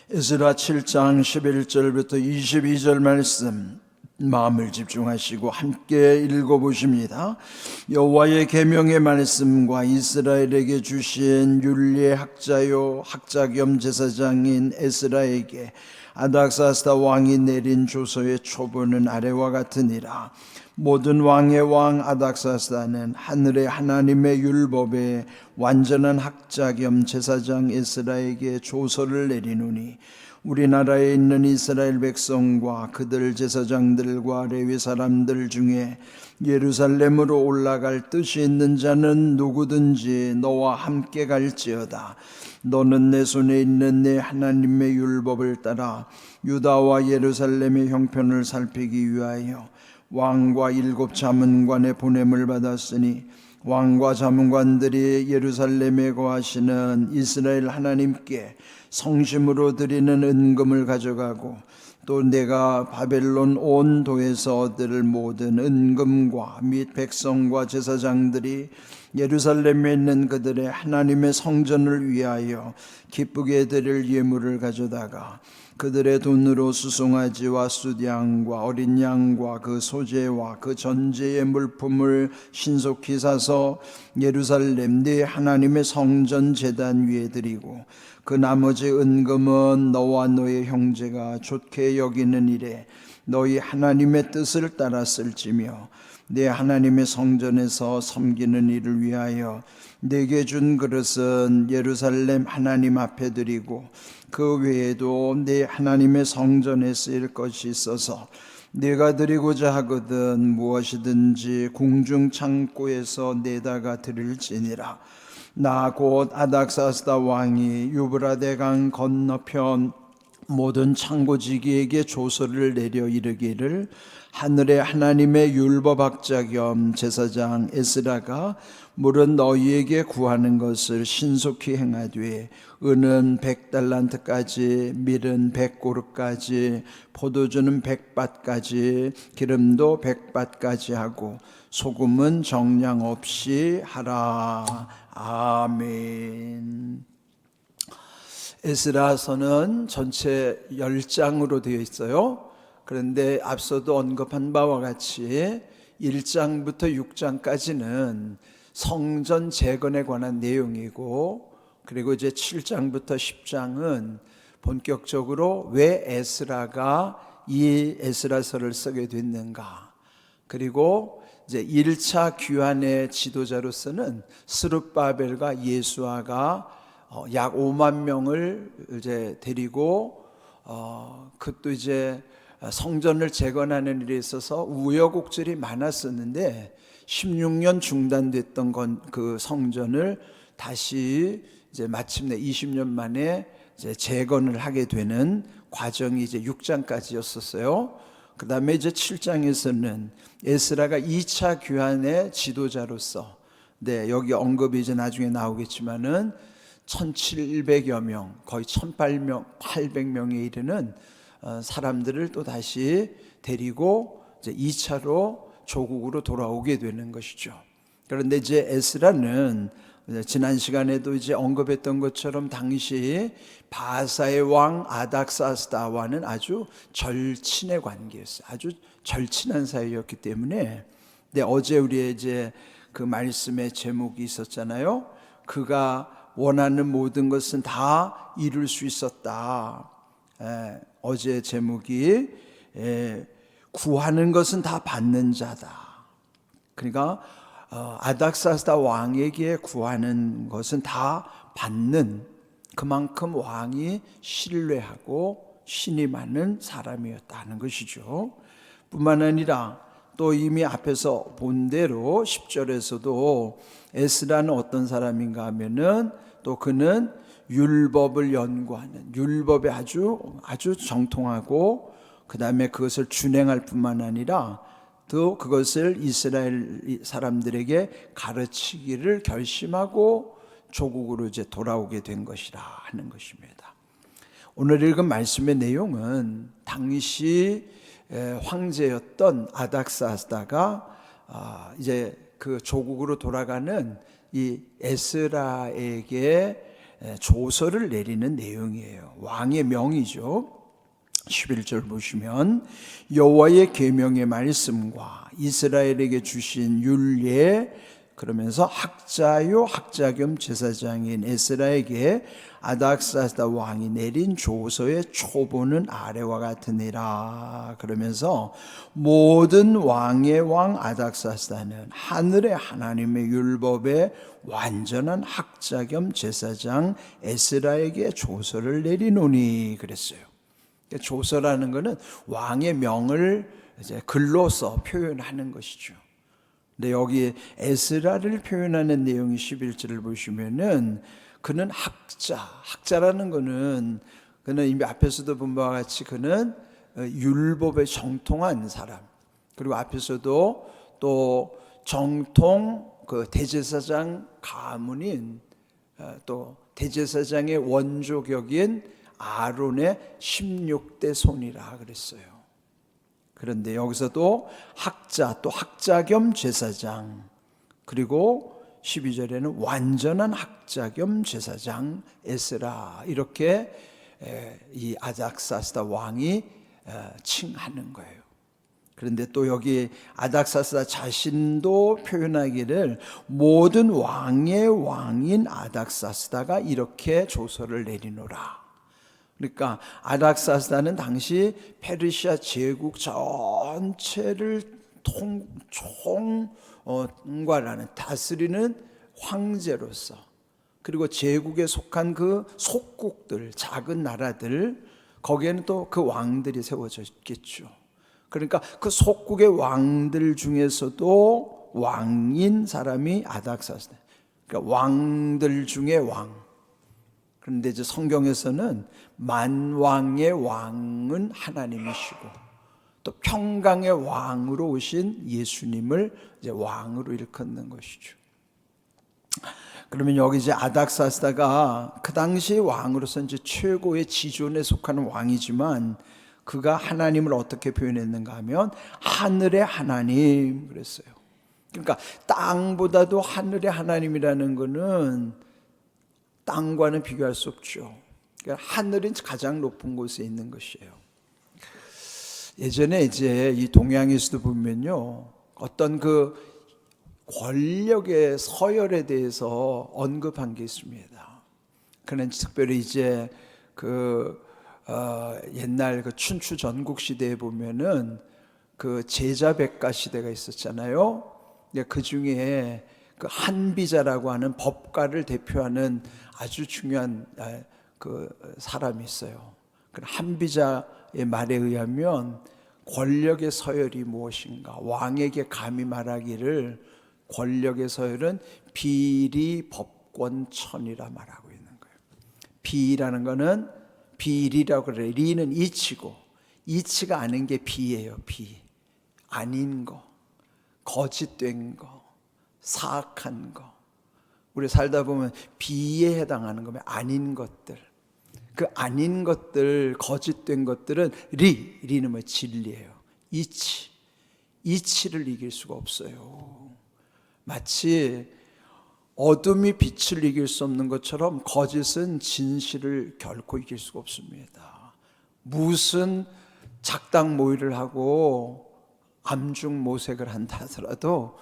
에스라 7장 11절부터 22절 말씀 마음을 집중하시고 함께 읽어보십니다. 여호와의 계명의 말씀과 이스라엘에게 주신 율리의 학자요 학자 겸 제사장인 에스라에게 아닥사스다 왕이 내린 조서의 초본은 아래와 같으니라. 모든 왕의 왕 아닥사스다는 하늘의 하나님의 율법에 완전한 학자 겸 제사장 에스라에게 조서를 내리노니 우리나라에 있는 이스라엘 백성과 그들 제사장들과 레위 사람들 중에 예루살렘으로 올라갈 뜻이 있는 자는 누구든지 너와 함께 갈지어다. 너는 내 손에 있는 내 하나님의 율법을 따라 유다와 예루살렘의 형편을 살피기 위하여 왕과 7 자문관의 보냄을 받았으니 왕과 자문관들이 예루살렘에 거하시는 이스라엘 하나님께 성심으로 드리는 은금을 가져가고 또 내가 바벨론 온 도에서 얻을 모든 은금과 및 백성과 제사장들이 예루살렘에 있는 그들의 하나님의 성전을 위하여 기쁘게 드릴 예물을 가져다가 그들의 돈으로 수송아지와 숫양과 어린 양과 그 소재와 그 전제의 물품을 신속히 사서 예루살렘 네 하나님의 성전 제단 위에 드리고 그 나머지 은금은 너와 너의 형제가 좋게 여기는 일에 너희 하나님의 뜻을 따라 쓸지며 내 하나님의 성전에서 섬기는 일을 위하여 내게 준 그릇은 예루살렘 하나님 앞에 드리고 그 외에도 내 하나님의 성전에 쓰일 것이 있어서 내가 드리고자 하거든 무엇이든지 궁중 창고에서 내다가 드릴지니라. 나 곧 아닥사스다 왕이 유브라데 강 건너편 모든 창고지기에게 조서를 내려 이르기를 하늘의 하나님의 율법학자 겸 제사장 에스라가 물은 너희에게 구하는 것을 신속히 행하되 은은 100달란트까지 밀은 100고르까지 포도주는 100밭까지 기름도 100밭까지 하고 소금은 정량 없이 하라. 아멘. 에스라서는 전체 10장으로 되어 있어요. 그런데 앞서도 언급한 바와 같이 1장부터 6장까지는 성전 재건에 관한 내용이고, 그리고 이제 7장부터 10장은 본격적으로 왜 에스라가 이 에스라서를 쓰게 됐는가, 그리고 이제 1차 귀환의 지도자로서는 스룹바벨과 예수아가 약 5만 명을 이제 데리고 그것도 이제 성전을 재건하는 일에 있어서 우여곡절이 많았었는데 16년 중단됐던 그 성전을 다시 이제 마침내 20년 만에 이제 재건을 하게 되는 과정이 이제 6장까지였었어요. 그 다음에 이제 7장에서는 에스라가 2차 귀환의 지도자로서, 네, 여기 언급이 이제 나중에 나오겠지만은 1700여 명, 거의 1800명에 이르는 사람들을 또 다시 데리고 이제 2차로 조국으로 돌아오게 되는 것이죠. 그런데 이제 에스라는 지난 시간에도 이제 언급했던 것처럼 당시 바사의 왕 아닥사스다와는 아주 절친의 관계였어요. 아주 절친한 사이였기 때문에, 네, 어제 우리의 이제 그 말씀의 제목이 있었잖아요. 그가 원하는 모든 것은 다 이룰 수 있었다. 어제 제목이 구하는 것은 다 받는 자다. 그러니까 아닥사스다 왕에게 구하는 것은 다 받는, 그만큼 왕이 신뢰하고 신임하는 사람이었다는 것이죠. 뿐만 아니라 또 이미 앞에서 본 대로 10절에서도 에스라는 어떤 사람인가 하면은 또 그는 율법을 연구하는, 율법에 아주 정통하고 그 다음에 그것을 준행할 뿐만 아니라 또 그것을 이스라엘 사람들에게 가르치기를 결심하고 조국으로 이제 돌아오게 된 것이라 하는 것입니다. 오늘 읽은 말씀의 내용은 당시 황제였던 아닥사스다가 이제 그 조국으로 돌아가는 이 에스라에게 조서를 내리는 내용이에요. 왕의 명이죠. 11절 보시면 여호와의 계명의 말씀과 이스라엘에게 주신 율례, 그러면서 학자요 학자 겸 제사장인 에스라에게 아닥사스다 왕이 내린 조서의 초본은 아래와 같으니라. 그러면서 모든 왕의 왕 아닥사스다는 하늘의 하나님의 율법에 완전한 학자 겸 제사장 에스라에게 조서를 내리노니 그랬어요. 조서라는 것은 왕의 명을 이제 글로서 표현하는 것이죠. 근데 여기 에스라를 표현하는 내용이 11절을 보시면은 그는 학자라는 것은 그는 이미 앞에서도 본 바와 같이 그는 율법에 정통한 사람, 그리고 앞에서도 또 정통 그 대제사장 가문인 또 대제사장의 원조격인 아론의 16대 손이라 그랬어요. 그런데 여기서도 학자, 또 학자 겸 제사장, 그리고 12절에는 완전한 학자 겸 제사장 에스라, 이렇게 이 아닥사스다 왕이 칭하는 거예요. 그런데 또 여기 아닥사스다 자신도 표현하기를 모든 왕의 왕인 아닥사스다가 이렇게 조서를 내리노라. 그러니까 아닥사스다는 당시 페르시아 제국 전체를 총괄하는, 다스리는 황제로서, 그리고 제국에 속한 그 속국들, 작은 나라들, 거기에는 또 그 왕들이 세워져 있겠죠. 그러니까 그 속국의 왕들 중에서도 왕인 사람이 아닥사스다. 그러니까 왕들 중에 왕. 그런데 이제 성경에서는 만왕의 왕은 하나님이시고 또 평강의 왕으로 오신 예수님을 이제 왕으로 일컫는 것이죠. 그러면 여기 이제 아닥사스다가 그 당시 왕으로서 이제 최고의 지존에 속하는 왕이지만 그가 하나님을 어떻게 표현했는가 하면 하늘의 하나님 그랬어요. 그러니까 땅보다도 하늘의 하나님이라는 것은 땅과는 비교할 수 없죠. 그러니까 하늘은 가장 높은 곳에 있는 것이에요. 예전에 이제 이 동양에서도 보면요, 어떤 그 권력의 서열에 대해서 언급한 게 있습니다. 그는 특별히 이제 옛날 그 춘추 전국 시대에 보면은 그 제자백가 시대가 있었잖아요. 그 중에 그 한비자라고 하는 법가를 대표하는 아주 중요한 그 사람이 있어요. 그 한비자의 말에 의하면 권력의 서열이 무엇인가, 왕에게 감히 말하기를 권력의 서열은 비리 법권천이라 말하고 있는 거예요. 비라는 거는 비리라고 그래요. 리는 이치고, 이치가 아닌 게 비예요. 비, 아닌 거, 거짓된 거, 사악한 거. 우리 살다 보면 비에 해당하는 거면 아닌 것들, 그 아닌 것들, 거짓된 것들은 리는 뭐 진리예요. 이치를 이길 수가 없어요. 마치 어둠이 빛을 이길 수 없는 것처럼 거짓은 진실을 결코 이길 수가 없습니다. 무슨 작당 모의를 하고 암중 모색을 한다 하더라도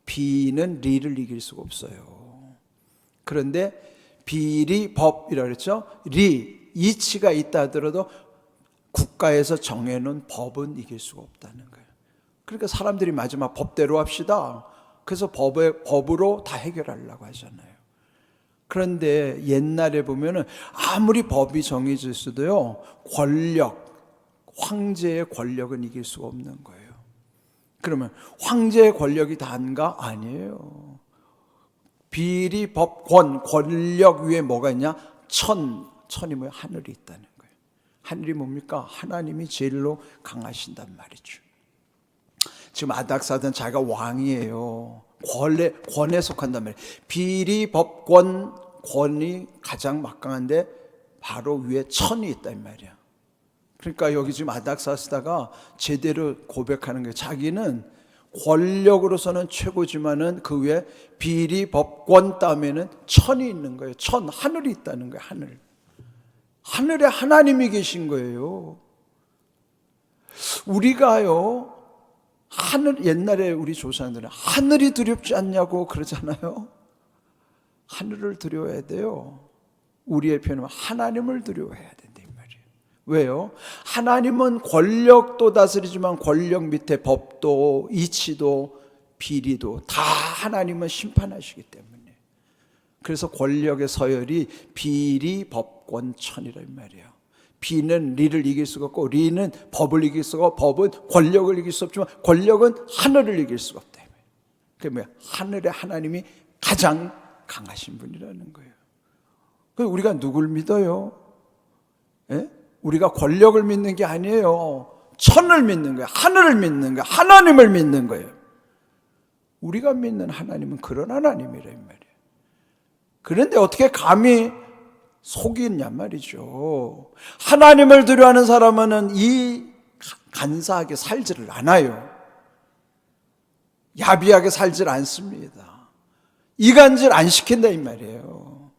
비는 리를 이길 수가 없어요. 그런데 비리 법이라고 그랬죠. 리, 이치가 있다 하더라도 국가에서 정해놓은 법은 이길 수가 없다는 거예요. 그러니까 사람들이 마지막 법대로 합시다. 그래서 법으로 다 해결하려고 하잖아요. 그런데 옛날에 보면은 아무리 법이 정해져 있어도요, 황제의 권력은 이길 수가 없는 거예요. 그러면 황제의 권력이 다인가? 아니에요. 비리, 법, 권력 위에 뭐가 있냐? 천이 뭐야? 하늘이 있다는 거예요. 하늘이 뭡니까? 하나님이 제일로 강하신단 말이죠. 지금 아닥사스다는 자기가 왕이에요. 권에 속한단 말이에요. 비리, 법, 권이 가장 막강한데 바로 위에 천이 있다 이 말이야. 그러니까 여기 지금 아닥사스다가 제대로 고백하는 거예요. 자기는 권력으로서는 최고지만은 그 위에 비리, 법권 다음에는 천이 있는 거예요. 천, 하늘이 있다는 거예요. 하늘. 하늘에 하나님이 계신 거예요. 우리가요, 하늘, 옛날에 우리 조상들은 하늘이 두렵지 않냐고 그러잖아요. 하늘을 두려워해야 돼요. 우리의 표현은 하나님을 두려워해야 된다 이 말이에요. 왜요? 하나님은 권력도 다스리지만 권력 밑에 법도, 이치도, 비리도 다 하나님은 심판하시기 때문에. 그래서 권력의 서열이 비리, 법권, 천이라 이 말이에요. 비는 리를 이길 수가 없고, 리는 법을 이길 수가 없고, 법은 권력을 이길 수 없지만 권력은 하늘을 이길 수가 없다. 그게 뭐야? 하늘의 하나님이 가장 강하신 분이라는 거예요. 그래서 우리가 누굴 믿어요? 예? 우리가 권력을 믿는 게 아니에요. 천을 믿는 거예요. 하늘을 믿는 거예요. 하나님을 믿는 거예요. 우리가 믿는 하나님은 그런 하나님이라 이 말이에요. 그런데 어떻게 감히 속이냐 말이죠. 하나님을 두려워하는 사람은 이 간사하게 살지를 않아요. 야비하게 살질 않습니다. 이간질 안 시킨다 이 말이에요.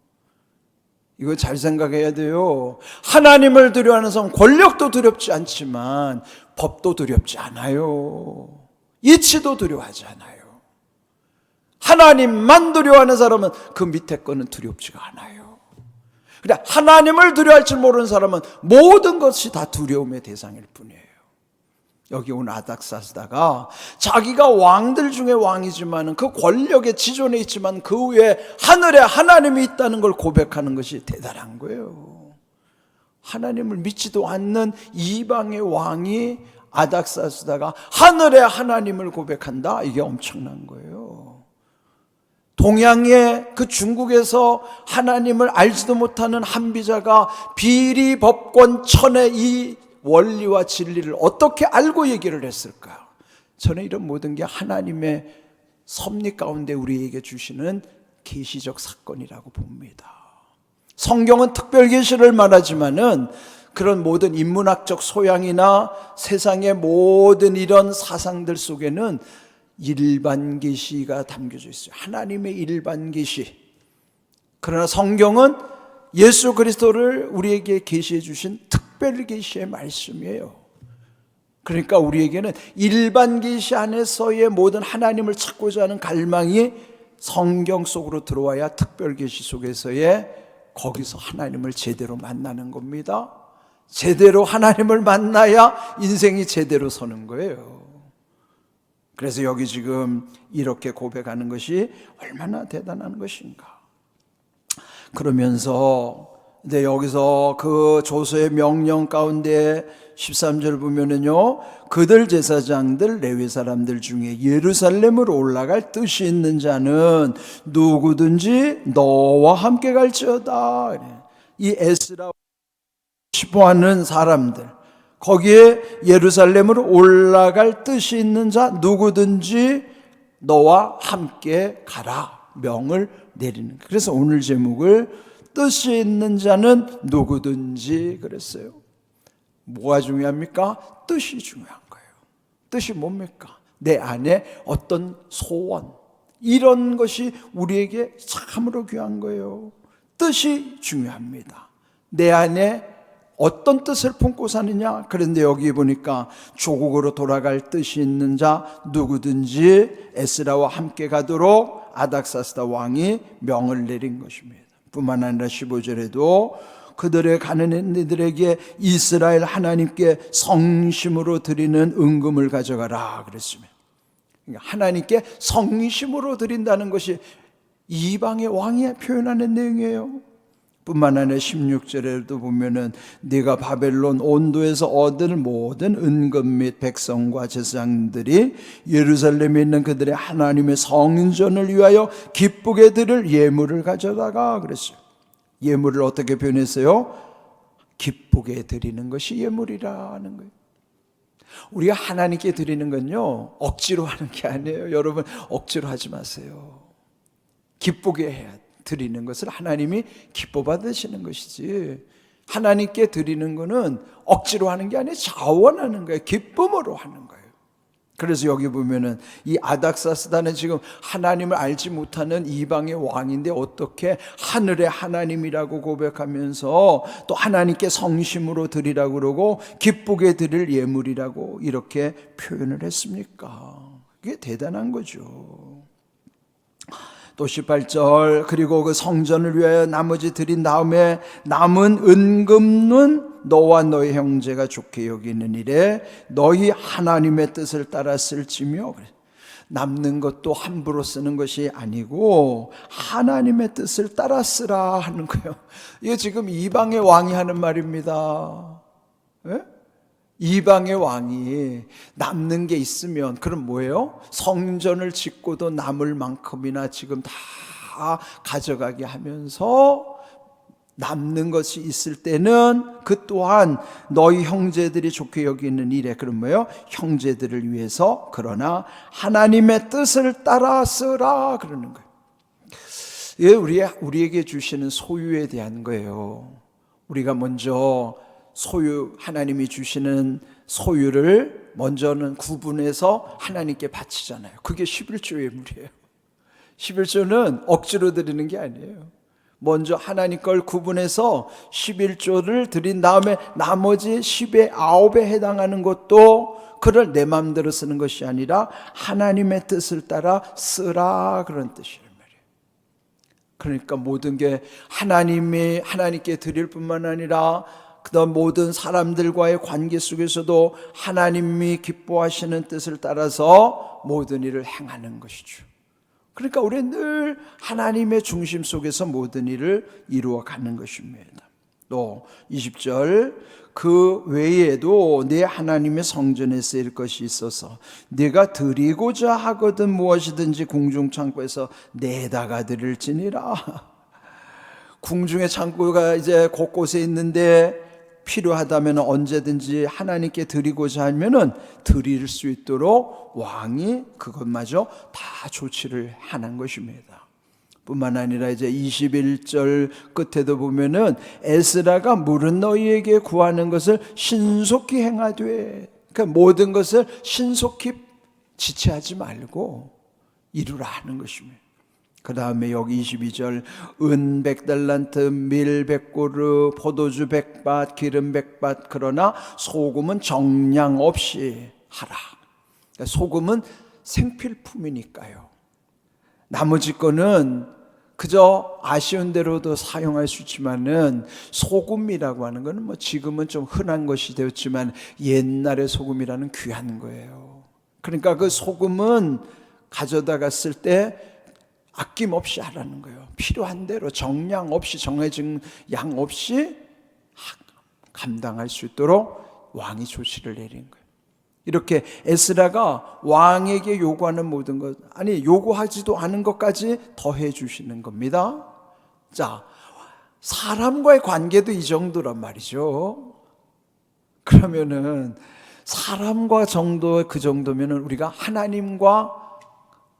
이거 잘 생각해야 돼요. 하나님을 두려워하는 사람은 권력도 두렵지 않지만 법도 두렵지 않아요. 이치도 두려워하지 않아요. 하나님만 두려워하는 사람은 그 밑에 거는 두렵지가 않아요. 그래, 하나님을 두려워할 줄 모르는 사람은 모든 것이 다 두려움의 대상일 뿐이에요. 여기 온 아닥사스다가 자기가 왕들 중에 왕이지만 그 권력의 지존에 있지만 그 위에 하늘에 하나님이 있다는 걸 고백하는 것이 대단한 거예요. 하나님을 믿지도 않는 이방의 왕이 아닥사스다가 하늘에 하나님을 고백한다? 이게 엄청난 거예요. 동양의 그 중국에서 하나님을 알지도 못하는 한비자가 비리, 법권, 천의 이 원리와 진리를 어떻게 알고 얘기를 했을까? 저는 이런 모든 게 하나님의 섭리 가운데 우리에게 주시는 계시적 사건이라고 봅니다. 성경은 특별 계시를 말하지만은 그런 모든 인문학적 소양이나 세상의 모든 이런 사상들 속에는 일반 계시가 담겨져 있어요. 하나님의 일반 계시. 그러나 성경은 예수 그리스도를 우리에게 계시해 주신 특별 계시의 말씀이에요. 그러니까 우리에게는 일반 계시 안에서의 모든 하나님을 찾고자 하는 갈망이 성경 속으로 들어와야 특별 계시 속에서의 거기서 하나님을 제대로 만나는 겁니다. 제대로 하나님을 만나야 인생이 제대로 서는 거예요. 그래서 여기 지금 이렇게 고백하는 것이 얼마나 대단한 것인가. 그러면서 근데 여기서 그 조서의 명령 가운데 13절 보면은요, 그들 제사장들 레위 사람들 중에 예루살렘으로 올라갈 뜻이 있는 자는 누구든지 너와 함께 갈지어다. 이 에스라 싶어하는 사람들, 거기에 예루살렘으로 올라갈 뜻이 있는 자 누구든지 너와 함께 가라 명을 내리는 거예요. 그래서 오늘 제목을 뜻이 있는 자는 누구든지 그랬어요. 뭐가 중요합니까? 뜻이 중요한 거예요. 뜻이 뭡니까? 내 안에 어떤 소원, 이런 것이 우리에게 참으로 귀한 거예요. 뜻이 중요합니다. 내 안에 어떤 뜻을 품고 사느냐? 그런데 여기 보니까 조국으로 돌아갈 뜻이 있는 자 누구든지 에스라와 함께 가도록 아닥사스다 왕이 명을 내린 것입니다. 뿐만 아니라 15절에도 그들의 가는 이들에게 이스라엘 하나님께 성심으로 드리는 은금을 가져가라 그랬습니다. 그러니까 하나님께 성심으로 드린다는 것이 이방의 왕이 표현하는 내용이에요. 뿐만 아니라 16절에도 보면은 네가 바벨론 온도에서 얻을 모든 은금 및 백성과 제사장들이 예루살렘에 있는 그들의 하나님의 성전을 위하여 기쁘게 드릴 예물을 가져다가 그랬어요. 예물을 어떻게 표현했어요? 기쁘게 드리는 것이 예물이라는 거예요. 우리가 하나님께 드리는 건요, 억지로 하는 게 아니에요. 여러분, 억지로 하지 마세요. 기쁘게 해야 돼. 드리는 것을 하나님이 기뻐 받으시는 것이지, 하나님께 드리는 것은 억지로 하는 게 아니라 자원하는 거예요. 기쁨으로 하는 거예요. 그래서 여기 보면은 이 아닥사스다는 지금 하나님을 알지 못하는 이방의 왕인데 어떻게 하늘의 하나님이라고 고백하면서 또 하나님께 성심으로 드리라고 그러고 기쁘게 드릴 예물이라고 이렇게 표현을 했습니까? 그게 대단한 거죠. 또 18절 그리고 그 성전을 위하여 나머지 드린 다음에 남은 은금은 너와 너희 형제가 좋게 여기는 일에 너희 하나님의 뜻을 따라 쓸지며, 남는 것도 함부로 쓰는 것이 아니고 하나님의 뜻을 따라 쓰라 하는 거예요. 이게 지금 이방의 왕이 하는 말입니다. 예? 이방의 왕이 남는 게 있으면 그럼 뭐예요? 성전을 짓고도 남을 만큼이나 지금 다 가져가게 하면서 남는 것이 있을 때는 그 또한 너희 형제들이 좋게 여기는 일에, 그럼 뭐예요? 형제들을 위해서, 그러나 하나님의 뜻을 따라 쓰라 그러는 거예요. 이게 우리에게 주시는 소유에 대한 거예요. 우리가 먼저 하나님이 주시는 소유를 먼저는 구분해서 하나님께 바치잖아요. 그게 11조 예물이에요. 11조는 억지로 드리는 게 아니에요. 먼저 하나님 걸 구분해서 11조를 드린 다음에 나머지 10의 9에 해당하는 것도 그걸 내 마음대로 쓰는 것이 아니라 하나님의 뜻을 따라 쓰라 그런 뜻이란 말이에요. 그러니까 모든 게 하나님께 드릴 뿐만 아니라 그다음 모든 사람들과의 관계 속에서도 하나님이 기뻐하시는 뜻을 따라서 모든 일을 행하는 것이죠. 그러니까 우리는 늘 하나님의 중심 속에서 모든 일을 이루어가는 것입니다. 또 20절 그 외에도 내 하나님의 성전에 쓰일 것이 있어서 네가 드리고자 하거든 무엇이든지 궁중 창고에서 내다가 드릴지니라. 궁중의 창고가 이제 곳곳에 있는데 필요하다면 언제든지 하나님께 드리고자 하면은 드릴 수 있도록 왕이 그것마저 다 조치를 하는 것입니다. 뿐만 아니라 이제 21절 끝에도 보면은 에스라가 물은 너희에게 구하는 것을 신속히 행하되, 그러니까 모든 것을 신속히 지체하지 말고 이루라 하는 것입니다. 그 다음에 여기 22절 은 100달란트, 밀 100고르, 포도주 100밭, 기름 100밭, 그러나 소금은 정량 없이 하라. 그러니까 소금은 생필품이니까요. 나머지 거는 그저 아쉬운 대로도 사용할 수 있지만은 소금이라고 하는 거는 뭐 지금은 좀 흔한 것이 되었지만 옛날의 소금이라는 귀한 거예요. 그러니까 그 소금은 가져다가 쓸 때 아낌없이 하라는 거예요. 필요한 대로 정량 없이, 정해진 양 없이 감당할 수 있도록 왕이 조치를 내린 거예요. 이렇게 에스라가 왕에게 요구하는 모든 것, 요구하지도 않은 것까지 더해 주시는 겁니다. 자, 사람과의 관계도 이 정도란 말이죠. 그러면은 사람과 그 정도면은 우리가 하나님과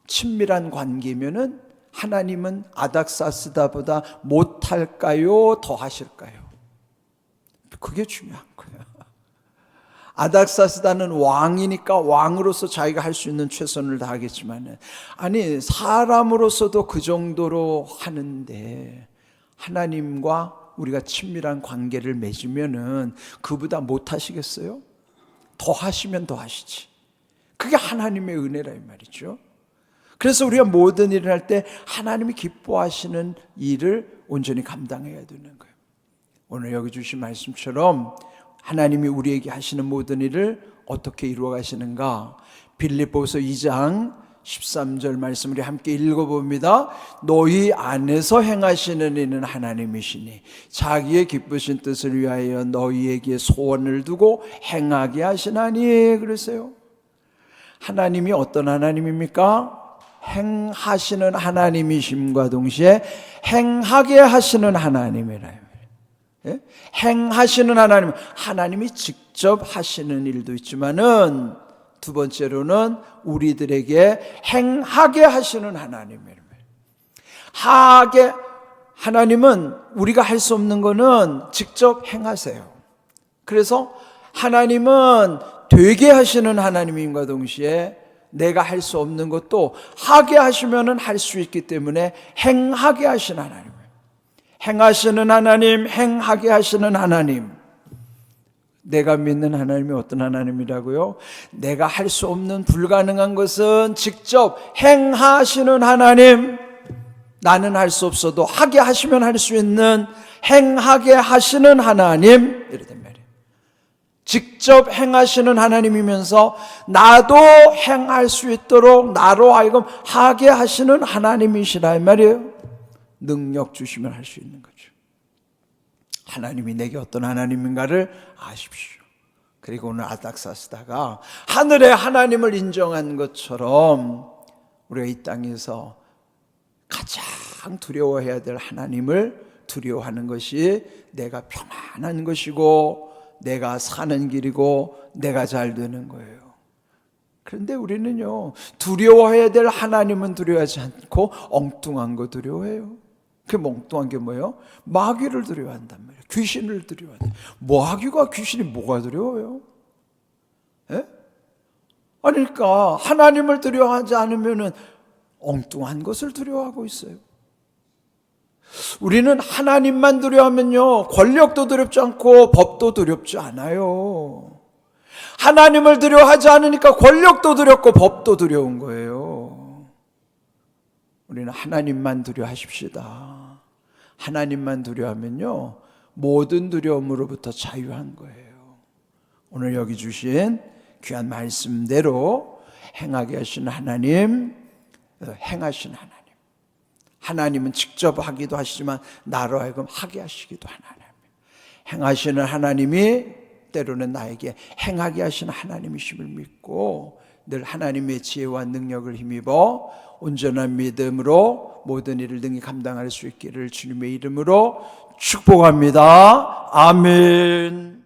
친밀한 관계면은 하나님은 아닥사스다보다 못할까요? 더 하실까요? 그게 중요한 거예요. 아닥사스다는 왕이니까 왕으로서 자기가 할 수 있는 최선을 다하겠지만, 사람으로서도 그 정도로 하는데 하나님과 우리가 친밀한 관계를 맺으면은 그보다 못 하시겠어요? 더 하시면 더 하시지. 그게 하나님의 은혜라 이 말이죠. 그래서 우리가 모든 일을 할 때 하나님이 기뻐하시는 일을 온전히 감당해야 되는 거예요. 오늘 여기 주신 말씀처럼 하나님이 우리에게 하시는 모든 일을 어떻게 이루어 가시는가? 빌립보서 2장 13절 말씀 우리 함께 읽어봅니다. 너희 안에서 행하시는 이는 하나님이시니 자기의 기쁘신 뜻을 위하여 너희에게 소원을 두고 행하게 하시나니. 그러세요. 하나님이 어떤 하나님입니까? 행하시는 하나님이심과 동시에 행하게 하시는 하나님이라. 예? 행하시는 하나님이 직접 하시는 일도 있지만은 두 번째로는 우리들에게 행하게 하시는 하나님이에요. 하나님은 우리가 할 수 없는 거는 직접 행하세요. 그래서 하나님은 되게 하시는 하나님임과 동시에 내가 할 수 없는 것도 하게 하시면은 할 수 있기 때문에 행하게 하시는 하나님. 행하시는 하나님, 행하게 하시는 하나님. 내가 믿는 하나님이 어떤 하나님이라고요? 내가 할 수 없는 불가능한 것은 직접 행하시는 하나님. 나는 할 수 없어도 하게 하시면 할 수 있는 행하게 하시는 하나님. 이러단 말이에요. 직접 행하시는 하나님이면서 나도 행할 수 있도록 나로 하여금 하게 하시는 하나님이시라 이 말이에요. 능력 주시면 할 수 있는 거죠. 하나님이 내게 어떤 하나님인가를 아십시오. 그리고 오늘 아닥사 쓰다가 하늘의 하나님을 인정한 것처럼 우리가 이 땅에서 가장 두려워해야 될 하나님을 두려워하는 것이 내가 평안한 것이고 내가 사는 길이고 내가 잘 되는 거예요. 그런데 우리는요, 두려워해야 될 하나님은 두려워하지 않고 엉뚱한 거 두려워해요. 그 엉뚱한 게 뭐예요? 마귀를 두려워한단 말이에요. 귀신을 두려워한다. 마귀가 귀신이 뭐가 두려워요? 예? 아니, 그러니까 하나님을 두려워하지 않으면은 엉뚱한 것을 두려워하고 있어요. 우리는 하나님만 두려워하면요, 권력도 두렵지 않고 법도 두렵지 않아요. 하나님을 두려워하지 않으니까 권력도 두렵고 법도 두려운 거예요. 우리는 하나님만 두려워하십시다. 하나님만 두려워하면요, 모든 두려움으로부터 자유한 거예요. 오늘 여기 주신 귀한 말씀대로 행하게 하시는 하나님, 행하시는 하나님. 하나님은 직접 하기도 하시지만 나로 하여금 하게 하시기도 하는 하나님. 행하시는 하나님이 때로는 나에게 행하게 하시는 하나님이심을 믿고 늘 하나님의 지혜와 능력을 힘입어 온전한 믿음으로 모든 일을 능히 감당할 수 있기를 주님의 이름으로 축복합니다. 아멘.